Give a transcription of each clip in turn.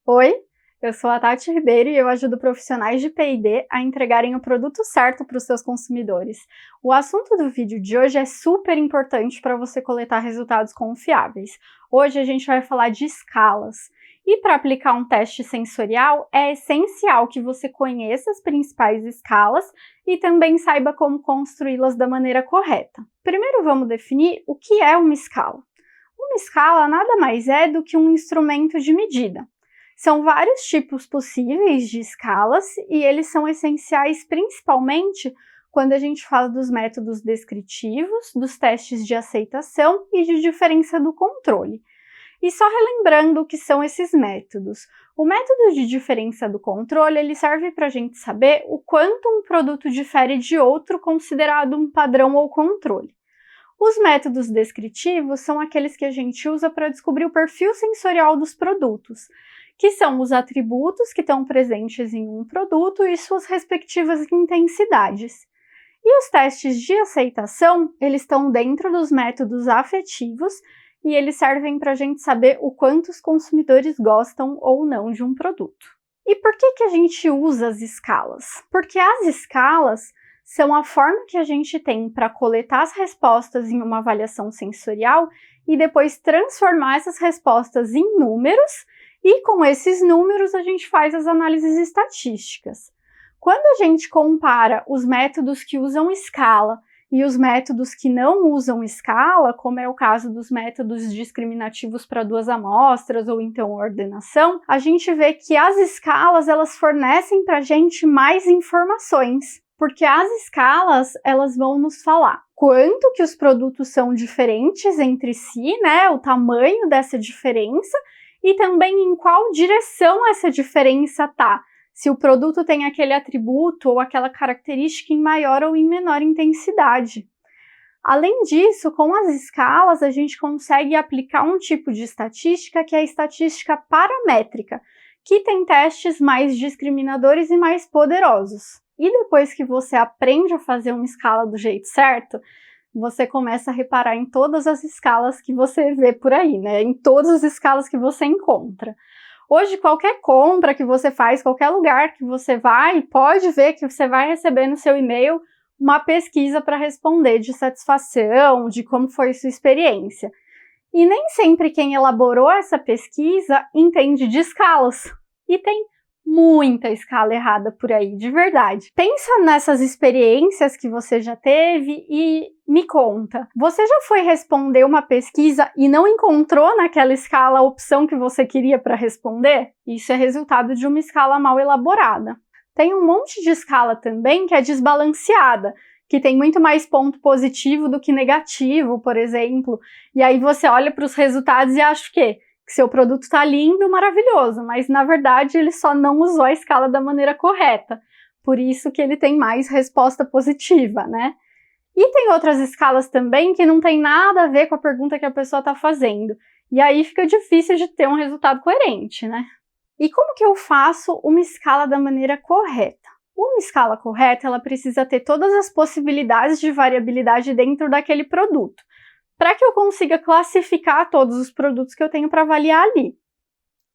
Oi, eu sou a Tati Ribeiro e eu ajudo profissionais de P&D a entregarem o produto certo para os seus consumidores. O assunto do vídeo de hoje é super importante para você coletar resultados confiáveis. Hoje a gente vai falar de escalas. E para aplicar um teste sensorial, é essencial que você conheça as principais escalas e também saiba como construí-las da maneira correta. Primeiro vamos definir o que é uma escala. Uma escala nada mais é do que um instrumento de medida. São vários tipos possíveis de escalas e eles são essenciais principalmente quando a gente fala dos métodos descritivos, dos testes de aceitação e de diferença do controle. E só relembrando o que são esses métodos. O método de diferença do controle ele serve para a gente saber o quanto um produto difere de outro considerado um padrão ou controle. Os métodos descritivos são aqueles que a gente usa para descobrir o perfil sensorial dos produtos, que são os atributos que estão presentes em um produto e suas respectivas intensidades. E os testes de aceitação, eles estão dentro dos métodos afetivos e eles servem para a gente saber o quanto os consumidores gostam ou não de um produto. E por que a gente usa as escalas? Porque as escalas são a forma que a gente tem para coletar as respostas em uma avaliação sensorial e depois transformar essas respostas em números, e com esses números a gente faz as análises estatísticas. Quando a gente compara os métodos que usam escala e os métodos que não usam escala, como é o caso dos métodos discriminativos para duas amostras ou então ordenação, a gente vê que as escalas elas fornecem para a gente mais informações, porque as escalas elas vão nos falar quanto que os produtos são diferentes entre si, né, o tamanho dessa diferença, e também em qual direção essa diferença está. Se o produto tem aquele atributo ou aquela característica em maior ou em menor intensidade. Além disso, com as escalas, a gente consegue aplicar um tipo de estatística que é a estatística paramétrica, que tem testes mais discriminadores e mais poderosos. E depois que você aprende a fazer uma escala do jeito certo, você começa a reparar em todas as escalas que você vê por aí, né? Em todas as escalas que você encontra. Hoje, qualquer compra que você faz, qualquer lugar que você vai, pode ver que você vai receber no seu e-mail uma pesquisa para responder de satisfação, de como foi sua experiência. E nem sempre quem elaborou essa pesquisa entende de escalas. E tem muita escala errada por aí, de verdade. Pensa nessas experiências que você já teve e me conta. Você já foi responder uma pesquisa e não encontrou naquela escala a opção que você queria para responder? Isso é resultado de uma escala mal elaborada. Tem um monte de escala também que é desbalanceada, que tem muito mais ponto positivo do que negativo, por exemplo. E aí você olha para os resultados e acha o quê? Que seu produto está lindo, maravilhoso, mas na verdade ele só não usou a escala da maneira correta. Por isso que ele tem mais resposta positiva, né? E tem outras escalas também que não tem nada a ver com a pergunta que a pessoa está fazendo. E aí fica difícil de ter um resultado coerente, né? E como que eu faço uma escala da maneira correta? Uma escala correta, ela precisa ter todas as possibilidades de variabilidade dentro daquele produto, para que eu consiga classificar todos os produtos que eu tenho para avaliar ali.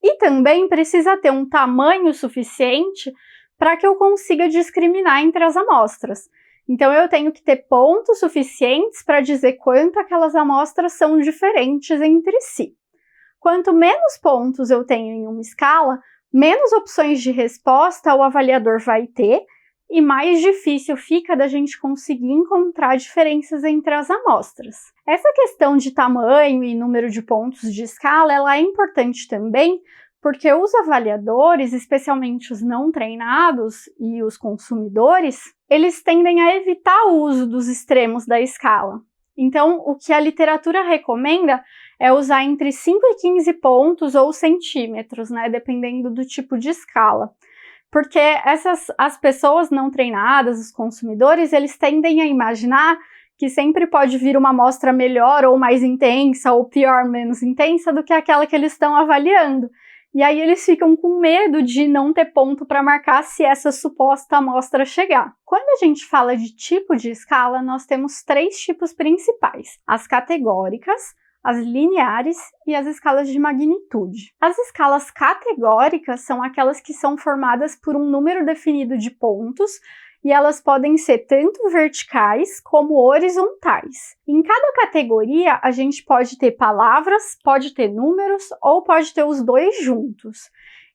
E também precisa ter um tamanho suficiente para que eu consiga discriminar entre as amostras. Então eu tenho que ter pontos suficientes para dizer quanto aquelas amostras são diferentes entre si. Quanto menos pontos eu tenho em uma escala, menos opções de resposta o avaliador vai ter e mais difícil fica da gente conseguir encontrar diferenças entre as amostras. Essa questão de tamanho e número de pontos de escala, ela é importante também porque os avaliadores, especialmente os não treinados e os consumidores, eles tendem a evitar o uso dos extremos da escala. Então, o que a literatura recomenda é usar entre 5 e 15 pontos ou centímetros, né, dependendo do tipo de escala. Porque as pessoas não treinadas, os consumidores, eles tendem a imaginar que sempre pode vir uma amostra melhor ou mais intensa, ou pior, menos intensa, do que aquela que eles estão avaliando. E aí eles ficam com medo de não ter ponto para marcar se essa suposta amostra chegar. Quando a gente fala de tipo de escala, nós temos 3 tipos principais: as categóricas, as lineares e as escalas de magnitude. As escalas categóricas são aquelas que são formadas por um número definido de pontos e elas podem ser tanto verticais como horizontais. Em cada categoria, a gente pode ter palavras, pode ter números ou pode ter os dois juntos.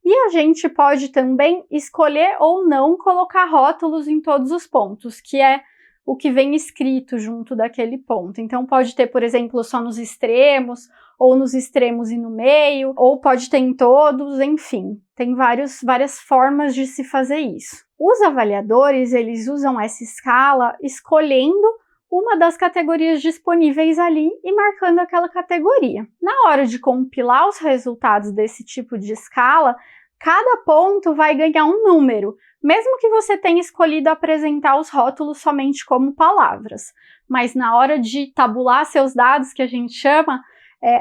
E a gente pode também escolher ou não colocar rótulos em todos os pontos, que é o que vem escrito junto daquele ponto. Então pode ter, por exemplo, só nos extremos, ou nos extremos e no meio, ou pode ter em todos, enfim. Tem várias formas de se fazer isso. Os avaliadores, eles usam essa escala escolhendo uma das categorias disponíveis ali e marcando aquela categoria. Na hora de compilar os resultados desse tipo de escala, cada ponto vai ganhar um número, mesmo que você tenha escolhido apresentar os rótulos somente como palavras. Mas na hora de tabular seus dados, que a gente chama,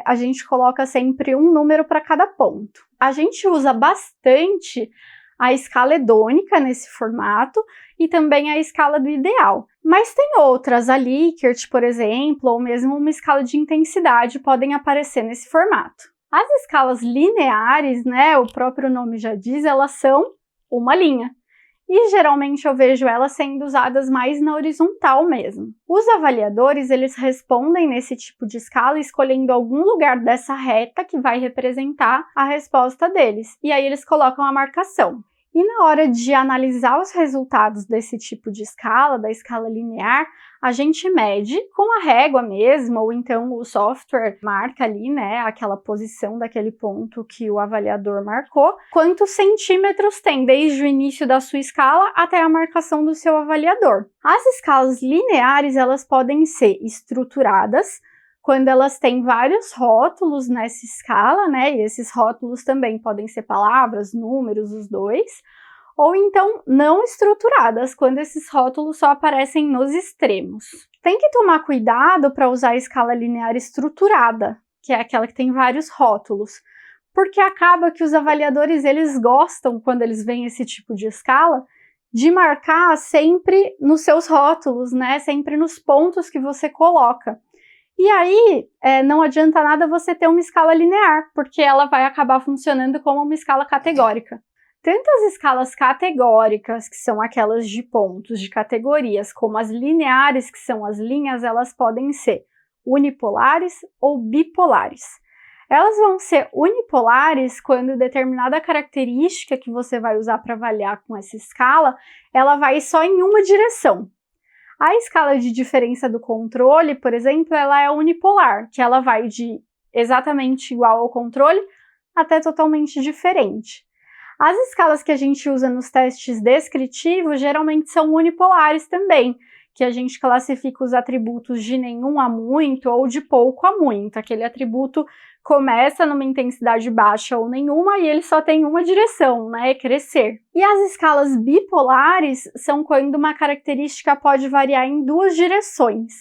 a gente coloca sempre um número para cada ponto. A gente usa bastante a escala hedônica nesse formato e também a escala do ideal. Mas tem outras, a Likert, por exemplo, ou mesmo uma escala de intensidade podem aparecer nesse formato. As escalas lineares, né, o próprio nome já diz, elas são uma linha. E geralmente eu vejo elas sendo usadas mais na horizontal mesmo. Os avaliadores, eles respondem nesse tipo de escala escolhendo algum lugar dessa reta que vai representar a resposta deles. E aí eles colocam a marcação. E na hora de analisar os resultados desse tipo de escala, da escala linear, a gente mede com a régua mesmo, ou então o software marca ali, né, aquela posição daquele ponto que o avaliador marcou, quantos centímetros tem desde o início da sua escala até a marcação do seu avaliador. As escalas lineares, elas podem ser estruturadas, quando elas têm vários rótulos nessa escala, né, e esses rótulos também podem ser palavras, números, os dois, ou então não estruturadas, quando esses rótulos só aparecem nos extremos. Tem que tomar cuidado para usar a escala linear estruturada, que é aquela que tem vários rótulos, porque acaba que os avaliadores, eles gostam, quando eles veem esse tipo de escala, de marcar sempre nos seus rótulos, né, sempre nos pontos que você coloca. E aí, não adianta nada você ter uma escala linear, porque ela vai acabar funcionando como uma escala categórica. Tanto as escalas categóricas, que são aquelas de pontos, de categorias, como as lineares, que são as linhas, elas podem ser unipolares ou bipolares. Elas vão ser unipolares quando determinada característica que você vai usar para avaliar com essa escala, ela vai só em uma direção. A escala de diferença do controle, por exemplo, ela é unipolar, que ela vai de exatamente igual ao controle até totalmente diferente. As escalas que a gente usa nos testes descritivos geralmente são unipolares também, que a gente classifica os atributos de nenhum a muito ou de pouco a muito. Aquele atributo começa numa intensidade baixa ou nenhuma e ele só tem uma direção, né, crescer. E as escalas bipolares são quando uma característica pode variar em duas direções.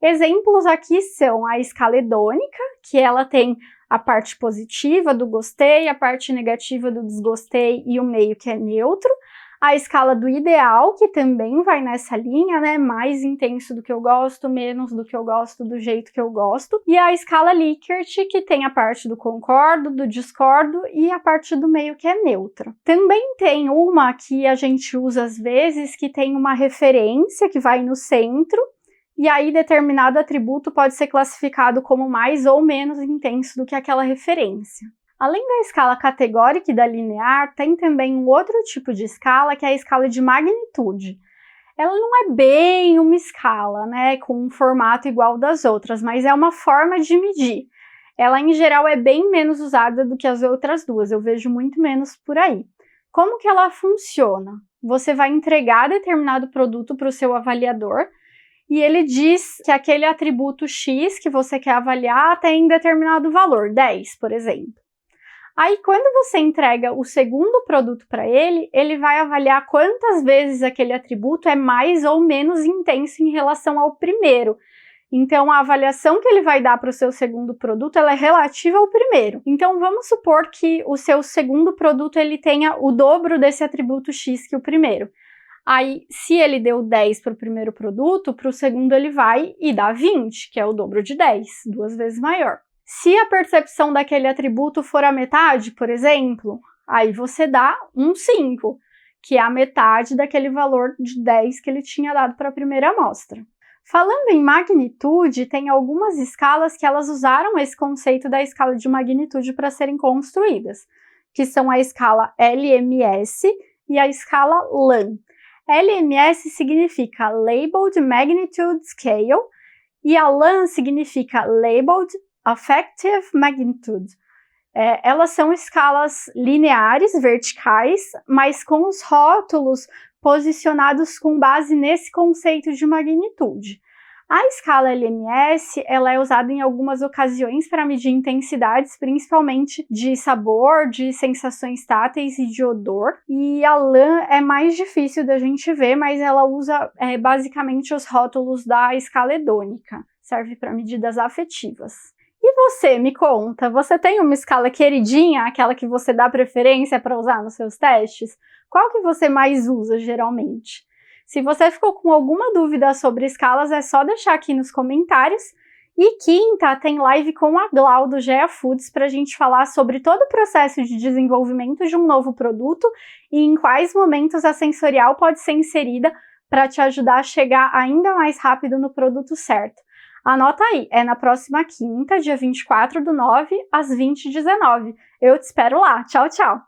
Exemplos aqui são a escala hedônica, que ela tem a parte positiva do gostei, a parte negativa do desgostei e o meio que é neutro. A escala do ideal, que também vai nessa linha, né? Mais intenso do que eu gosto, menos do que eu gosto, do jeito que eu gosto. E a escala Likert, que tem a parte do concordo, do discordo e a parte do meio que é neutra. Também tem uma que a gente usa às vezes, que tem uma referência que vai no centro, e aí determinado atributo pode ser classificado como mais ou menos intenso do que aquela referência. Além da escala categórica e da linear, tem também um outro tipo de escala, que é a escala de magnitude. Ela não é bem uma escala, né, com um formato igual das outras, mas é uma forma de medir. Ela, em geral, é bem menos usada do que as outras duas, eu vejo muito menos por aí. Como que ela funciona? Você vai entregar determinado produto para o seu avaliador, e ele diz que aquele atributo X que você quer avaliar tem determinado valor, 10, por exemplo. Aí, quando você entrega o segundo produto para ele, ele vai avaliar quantas vezes aquele atributo é mais ou menos intenso em relação ao primeiro. Então, a avaliação que ele vai dar para o seu segundo produto, ela é relativa ao primeiro. Então, vamos supor que o seu segundo produto ele tenha o dobro desse atributo X que o primeiro. Aí, se ele deu 10 para o primeiro produto, para o segundo ele vai e dá 20, que é o dobro de 10, 2 vezes maior. Se a percepção daquele atributo for a metade, por exemplo, aí você dá um 5, que é a metade daquele valor de 10 que ele tinha dado para a primeira amostra. Falando em magnitude, tem algumas escalas que elas usaram esse conceito da escala de magnitude para serem construídas, que são a escala LMS e a escala LAM. LMS significa Labeled Magnitude Scale e a LAM significa Labeled Affective Magnitude. Elas são escalas lineares, verticais, mas com os rótulos posicionados com base nesse conceito de magnitude. A escala LMS ela é usada em algumas ocasiões para medir intensidades, principalmente de sabor, de sensações táteis e de odor. E a LAM é mais difícil da gente ver, mas ela usa basicamente os rótulos da escala hedônica. Serve para medidas afetivas. E você, me conta, você tem uma escala queridinha, aquela que você dá preferência para usar nos seus testes? Qual que você mais usa geralmente? Se você ficou com alguma dúvida sobre escalas, é só deixar aqui nos comentários. E quinta tem live com a Glau do GEA Foods para a gente falar sobre todo o processo de desenvolvimento de um novo produto e em quais momentos a sensorial pode ser inserida para te ajudar a chegar ainda mais rápido no produto certo. Anota aí, é na próxima quinta, dia 24/9, às 20h19. Eu te espero lá. Tchau, tchau!